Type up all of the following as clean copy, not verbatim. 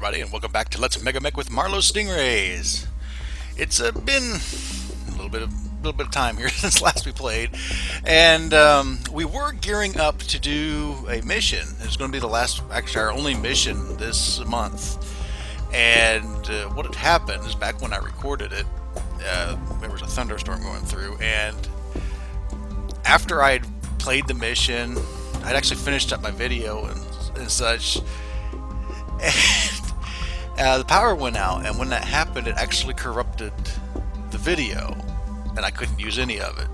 everybody, and welcome back to Let's Megamek with Marlow Stingrays. It's been a little bit of time here since last we played, and we were gearing up to do a mission. It's going to be the last, actually our only mission this month. And what had happened is back when I recorded it, there was a thunderstorm going through, and after I'd played the mission, I'd actually finished up my video and such. And the power went out, and when that happened, it actually corrupted the video, and I couldn't use any of it.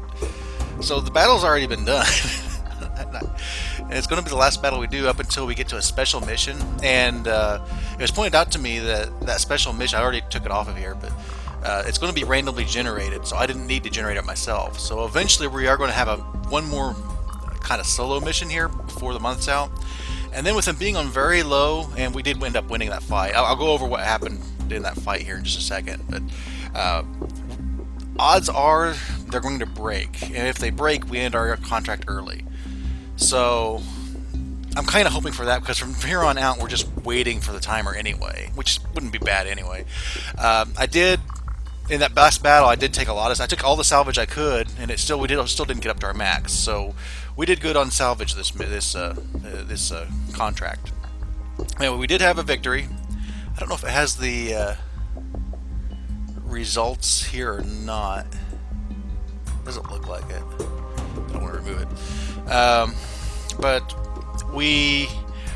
So the battle's already been done. And it's going to be the last battle we do up until we get to a special mission. And it was pointed out to me that that special mission, I already took it off of here, but it's going to be randomly generated, so I didn't need to generate it myself. So eventually we are going to have one more kind of solo mission here before the month's out. And then with him being on very low, and we did end up winning that fight. I'll go over what happened in that fight here in just a second. But odds are they're going to break. And if they break, we end our contract early. So I'm kind of hoping for that, because from here on out, we're just waiting for the timer anyway, which wouldn't be bad anyway. I did, in that last battle, I did take a lot of, I took all the salvage I could, and we still didn't get up to our max. So we did good on salvage this contract. Anyway, we did have a victory. I don't know if it has the results here or not. Doesn't look like it. I don't want to remove it. But we,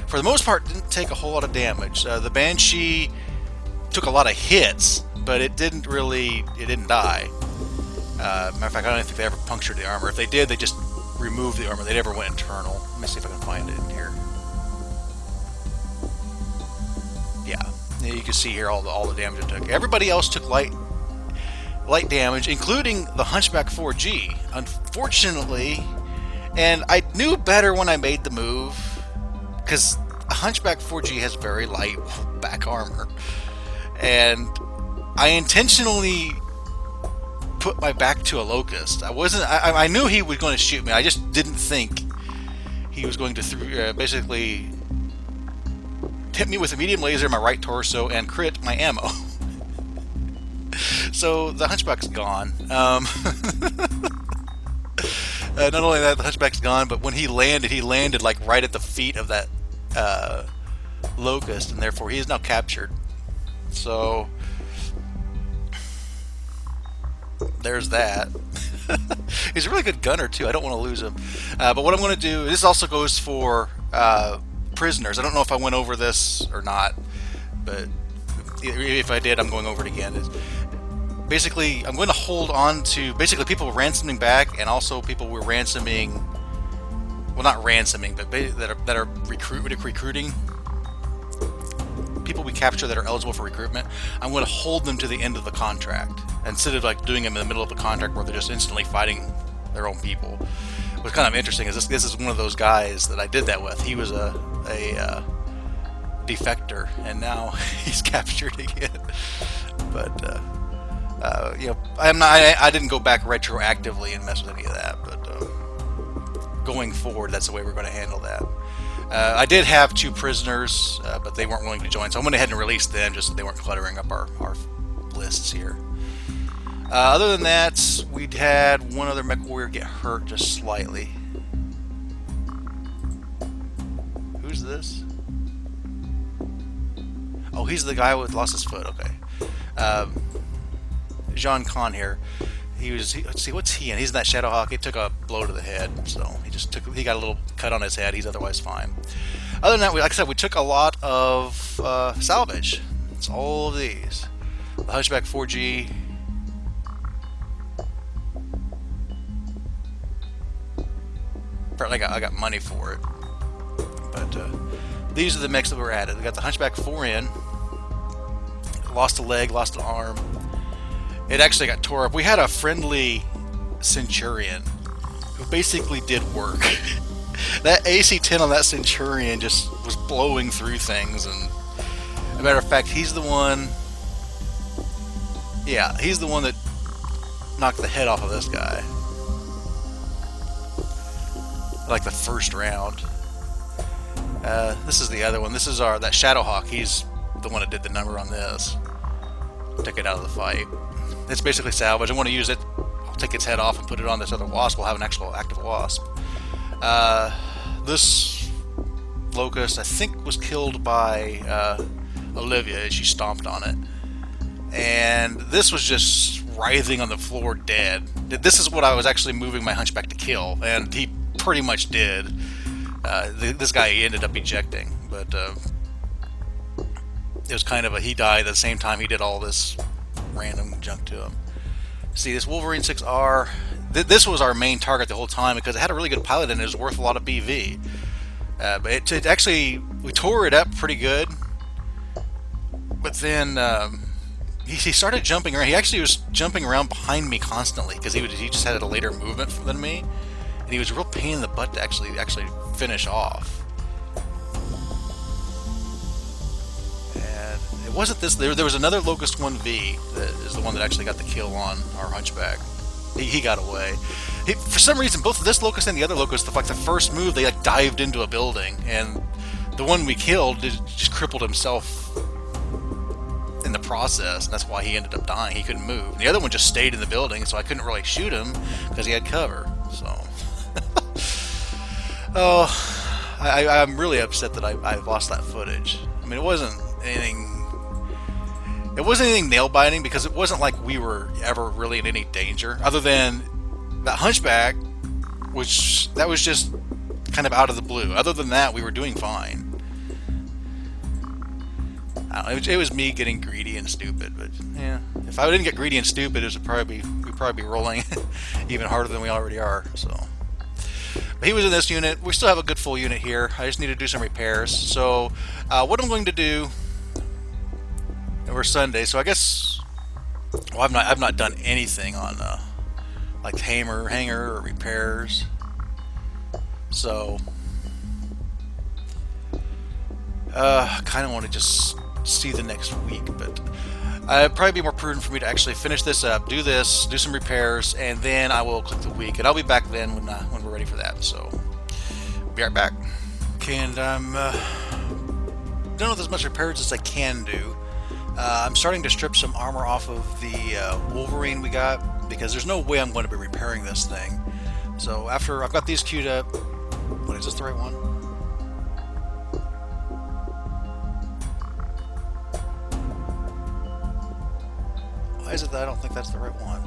for the most part, didn't take a whole lot of damage. The Banshee took a lot of hits, but it didn't die. Matter of fact, I don't think they ever punctured the armor. If they did, they just removed the armor. They never went internal. Let me see if I can find it in here. Yeah, you can see here all the damage it took. Everybody else took light damage, including the Hunchback 4G. Unfortunately, and I knew better when I made the move, because a Hunchback 4G has very light back armor, and I intentionally put my back to a Locust. I knew he was going to shoot me. I just didn't think he was going to basically hit me with a medium laser in my right torso and crit my ammo. So the Hunchback's gone. Not only that, the Hunchback's gone, but when he landed like right at the feet of that Locust, and therefore he is now captured. So there's that. He's a really good gunner too. I don't want to lose him. But what I'm going to do, this also goes for prisoners. I don't know if I went over this or not, but if I did, I'm going over it again. Basically, I'm going to hold on to people ransoming back, and also people we're ransoming. Well, not ransoming, but that are recruiting. People we capture that are eligible for recruitment. I'm going to hold them to the end of the contract, instead of like doing them in the middle of the contract where they're just instantly fighting their own people. What's kind of interesting is this is one of those guys that I did that with. He was a defector, and now he's captured again. But I didn't go back retroactively and mess with any of that, but going forward, that's the way we're going to handle that. I did have 2 prisoners, but they weren't willing to join, so I went ahead and released them just so they weren't cluttering up our lists here. Other than that, we'd had one other mech warrior get hurt just slightly. Who's this? Oh, he's the guy who lost his foot. Okay. Jean Con here. Let's see, what's he in? He's in that Shadowhawk. It took a blow to the head, so he got a little cut on his head. He's otherwise fine. Other than that, like I said, we took a lot of salvage. It's all of these. The Hunchback 4G. Apparently I got money for it. But these are the mechs that were added. We got the Hunchback 4N. Lost a leg, lost an arm. It actually got tore up. We had a friendly Centurion who basically did work. That AC-10 on that Centurion just was blowing through things, and as a matter of fact, he's the one that knocked the head off of this guy. Like the first round. This is the other one. This is that Shadowhawk. He's the one that did the number on this. Took it out of the fight. It's basically salvage. I want to use it. I'll take its head off and put it on this other wasp. We'll have an actual active wasp. This locust, I think, was killed by Olivia as she stomped on it. And this was just writhing on the floor dead. This is what I was actually moving my hunchback to kill, and he pretty much did. This guy ended up ejecting, but it was kind of a he died at the same time he did all this random junk to him. See, this Wolverine 6R, this was our main target the whole time because it had a really good pilot and it was worth a lot of BV. But it actually, we tore it up pretty good, but then he started jumping around. He actually was jumping around behind me constantly because he just had a later movement than me, and he was a real pain in the butt to actually finish off. And it wasn't this. There was another Locust 1V that is the one that actually got the kill on our hunchback. He got away. For some reason, both this Locust and the other Locust, like the first move, they like dived into a building, and the one we killed just crippled himself in the process, and that's why he ended up dying. He couldn't move. The other one just stayed in the building, so I couldn't really shoot him because he had cover. So, oh, I'm really upset that I lost that footage. I mean, it wasn't anything nail biting because it wasn't like we were ever really in any danger, other than that hunchback, which that was just kind of out of the blue. Other than that, we were doing fine. I don't know, it was me getting greedy and stupid, but yeah, if I didn't get greedy and stupid, we'd probably be rolling even harder than we already are. So, but he was in this unit. We still have a good full unit here. I just need to do some repairs. So, what I'm going to do over Sunday. So I guess, well, I've not done anything on like hanger or repairs. So, kind of want to just see the next week, but it'd probably be more prudent for me to actually finish this up, do some repairs, and then I will click the week, and I'll be back then when we're ready for that. So, be right back. Okay, and I'm done with as much repairs as I can do. I'm starting to strip some armor off of the Wolverine we got because there's no way I'm going to be repairing this thing. So after I've got these queued up, what is this, the right one? Why is it that I don't think that's the right one?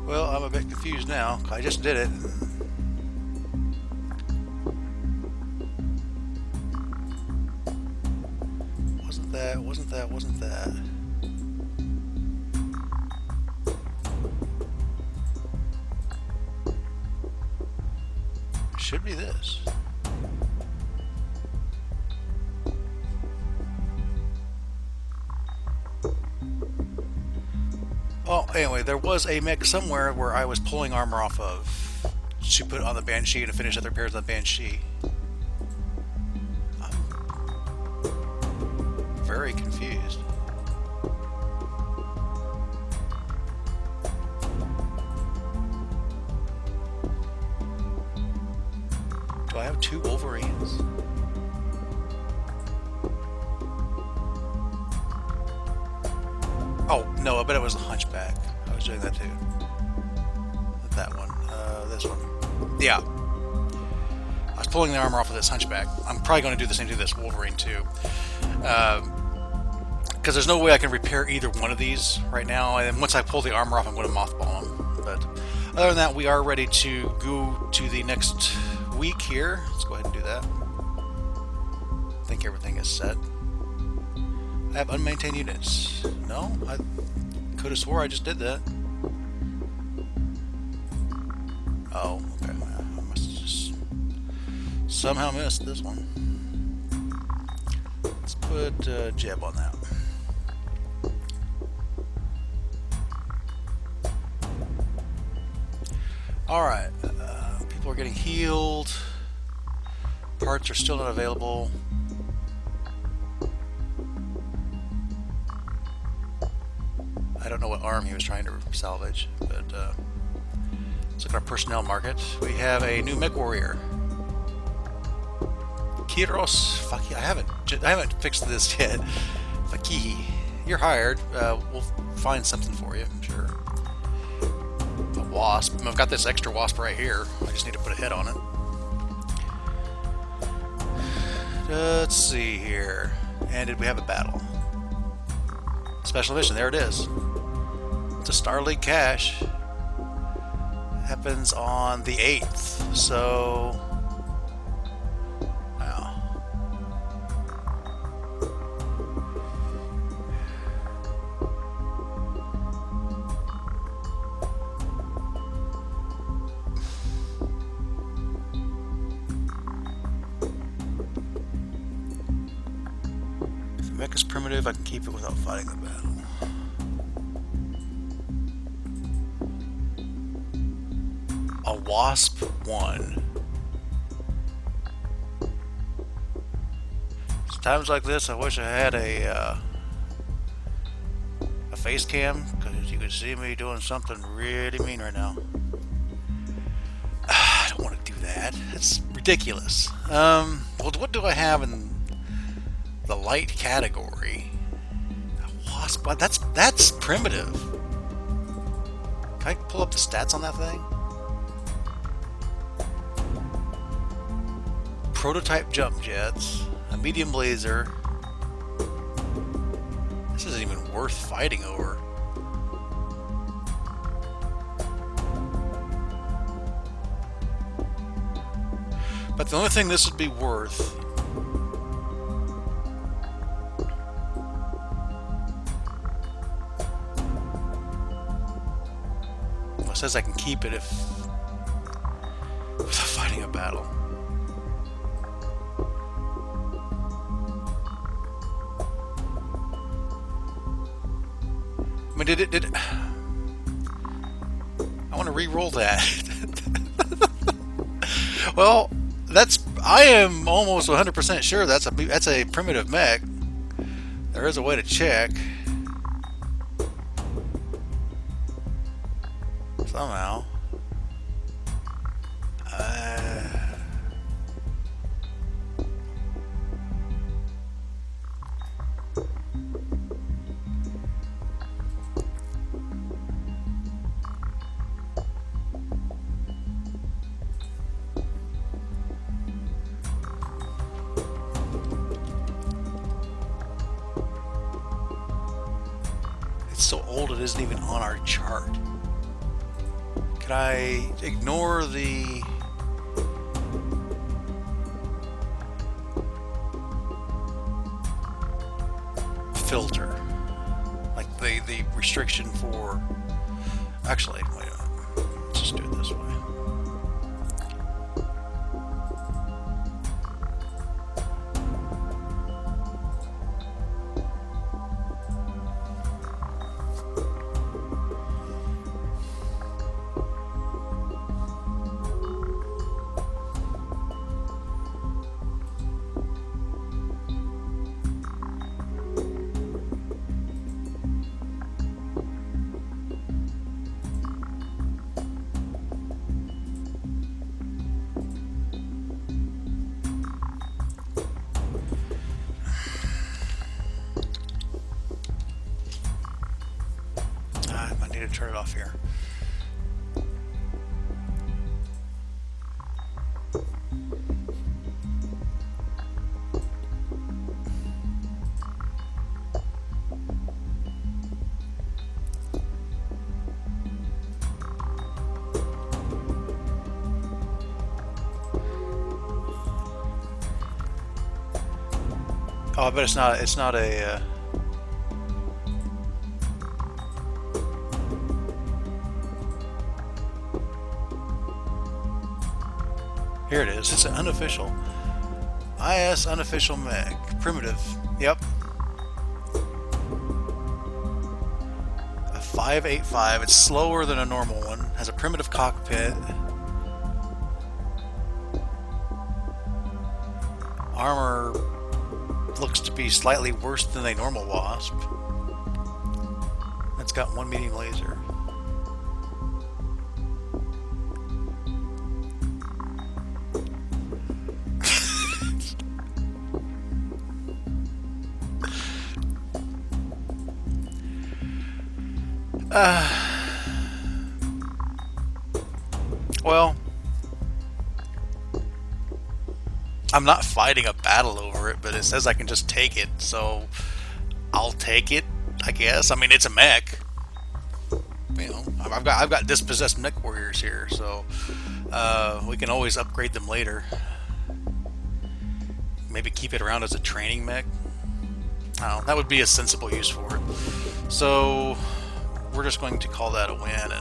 Well, I'm a bit confused now. I just did it. Wasn't that. Should be this. Oh, anyway, there was a mech somewhere where I was pulling armor off of to put on the Banshee to finish other repairs on the Banshee. I'm very confused. Do I have two Wolverines? Oh, no, I bet it was the Hunchback. I was doing that too. Not that one. This one. Yeah. I was pulling the armor off of this Hunchback. I'm probably going to do the same to this Wolverine too. Because there's no way I can repair either one of these right now. And once I pull the armor off, I'm going to mothball them. But other than that, we are ready to go to the next week here. Let's go ahead and do that. I think everything is set. I have unmaintained units. No? I could have swore I just did that. Oh, okay. I must have just somehow missed this one. Let's put Jeb on that. Alright. People are getting healed. Parts are still not available. I don't know what arm he was trying to salvage, but let's look at our personnel market. We have a new mech warrior. Kiros, fuck yeah, I haven't fixed this yet. Fakihi, you're hired. We'll find something for you, I'm sure. A wasp. I've got this extra wasp right here. I just need to put a head on it. Let's see here. And did we have a battle? Special mission, there it is. It's a Star League cache. Happens on the 8th, so... Wow. If the mech is primitive, I can keep it without fighting the battle. A Wasp 1. Times like this, I wish I had a face cam, because you could see me doing something really mean right now. I don't want to do that. It's ridiculous. Well, what do I have in the light category? A Wasp. That's primitive. Can I pull up the stats on that thing? Prototype jump jets, a medium laser. This isn't even worth fighting over. But the only thing this would be worth well, it says I can keep it if without fighting a battle. I mean, did it? I want to re-roll that. Well, I am almost 100% sure that's a primitive mech. There is a way to check. Somehow. So old it isn't even on our chart. Could I ignore the filter, like the restriction for? Actually, wait a minute. Let's just do it this way. Turn it off here. Oh, I bet it's not a here it is. It's an unofficial. IS unofficial mech. Primitive. Yep. A 585. It's slower than a normal one. Has a primitive cockpit. Armor looks to be slightly worse than a normal Wasp. It's got one medium laser. Well, I'm not fighting a battle over it, but it says I can just take it, so I'll take it, I guess. I mean, it's a mech. You know, I've got dispossessed mech warriors here, so we can always upgrade them later. Maybe keep it around as a training mech. Oh, that would be a sensible use for it. So we're just going to call that a win, and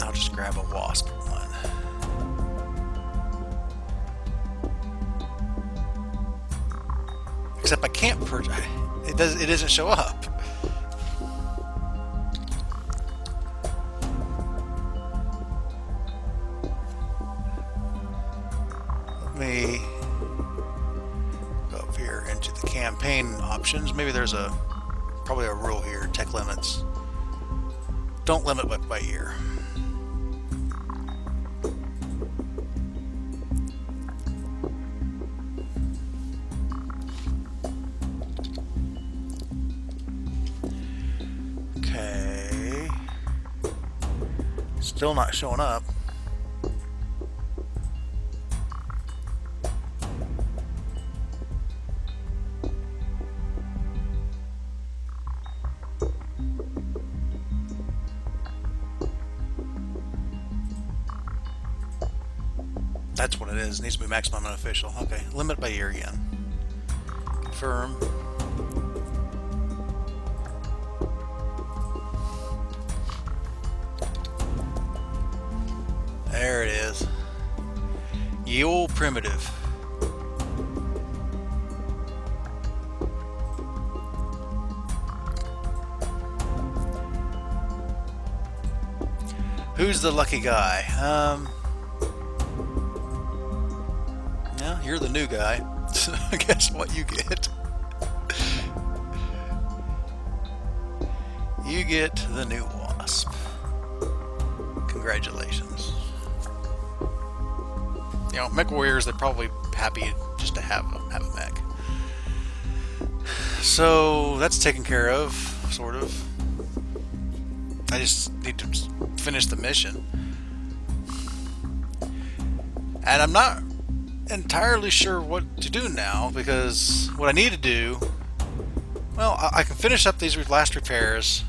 I'll just grab a wasp one. Except I can't purchase. It doesn't show up. Let me go up here into the campaign options. Maybe there's probably a rule here. Tech limits. Don't limit by year. Okay. Still not showing up. That's what it is. It needs to be maximum unofficial. Okay, limit by year again. Confirm. There it is. Ye old primitive. Who's the lucky guy? Yeah, you're the new guy. So guess what you get? You get the new wasp. Congratulations. You know, mech warriors, they're probably happy just to have a mech. So that's taken care of, sort of. I just need to finish the mission. And I'm not entirely sure what to do now, because what I need to do, well, I can finish up these last repairs.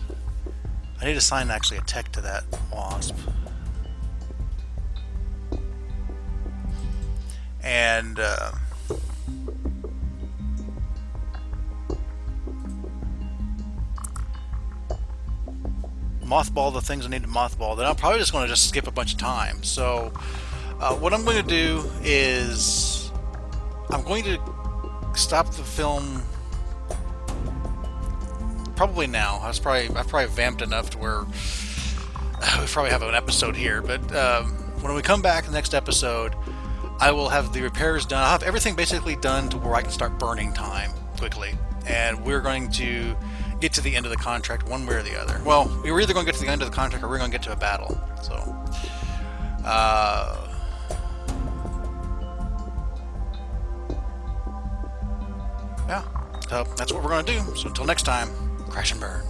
I need to assign actually a tech to that wasp. And mothball the things I need to mothball. Then I'm probably just going to skip a bunch of time. So what I'm going to do is I'm going to stop the film probably now. I've probably vamped enough to where we probably have an episode here. But when we come back in the next episode, I will have the repairs done. I'll have everything basically done to where I can start burning time quickly. And we're going to get to the end of the contract one way or the other. Well, we're either going to get to the end of the contract or we're going to get to a battle. So, yeah. So that's what we're going to do. So until next time, crash and burn.